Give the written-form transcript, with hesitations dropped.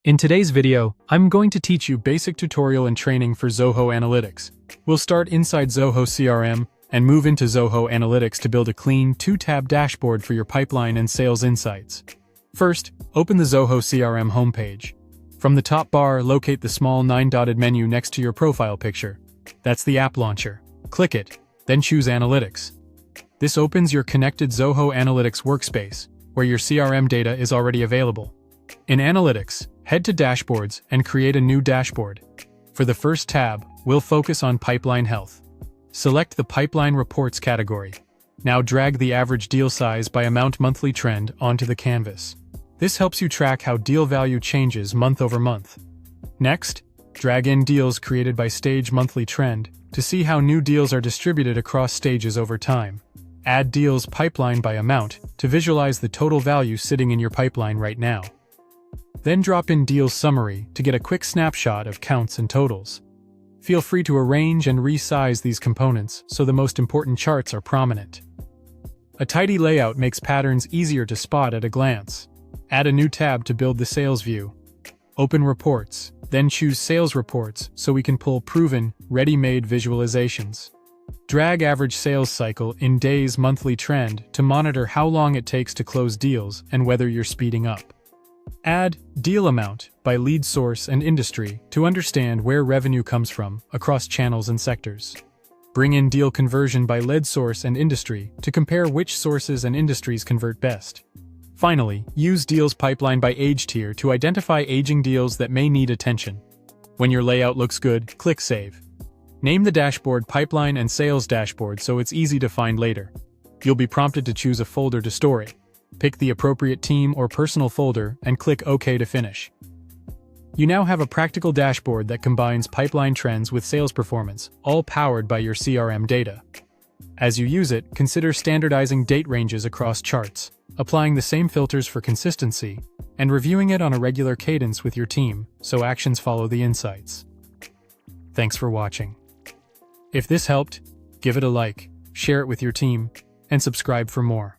In today's video, I'm going to teach you basic tutorial and training for Zoho Analytics. We'll start inside Zoho CRM and move into Zoho Analytics to build a clean, two-tab dashboard for your pipeline and sales insights. First, open the Zoho CRM homepage. From the top bar, locate the small 9-dotted menu next to your profile picture. That's the app launcher. Click it, then choose Analytics. This opens your connected Zoho Analytics workspace, where your CRM data is already available. In Analytics, head to Dashboards and create a new dashboard. For the first tab, we'll focus on pipeline health. Select the Pipeline Reports category. Now drag the average deal size by amount monthly trend onto the canvas. This helps you track how deal value changes month over month. Next, drag in deals created by stage monthly trend to see how new deals are distributed across stages over time. Add deals pipeline by amount to visualize the total value sitting in your pipeline right now. Then drop in Deals Summary to get a quick snapshot of counts and totals. Feel free to arrange and resize these components so the most important charts are prominent. A tidy layout makes patterns easier to spot at a glance. Add a new tab to build the sales view. Open Reports, then choose Sales Reports so we can pull proven, ready-made visualizations. Drag average sales cycle in days monthly trend to monitor how long it takes to close deals and whether you're speeding up. Add Deal Amount by lead source and industry to understand where revenue comes from across channels and sectors. Bring in Deal Conversion by lead source and industry to compare which sources and industries convert best. Finally, use Deals Pipeline by age tier to identify aging deals that may need attention. When your layout looks good, click Save. Name the dashboard Pipeline and Sales Dashboard so it's easy to find later. You'll be prompted to choose a folder to store it. Pick the appropriate team or personal folder and click OK to finish. You now have a practical dashboard that combines pipeline trends with sales performance, all powered by your CRM data. As you use it, consider standardizing date ranges across charts, applying the same filters for consistency, and reviewing it on a regular cadence with your team so actions follow the insights. Thanks for watching. If this helped, give it a like, share it with your team, and subscribe for more.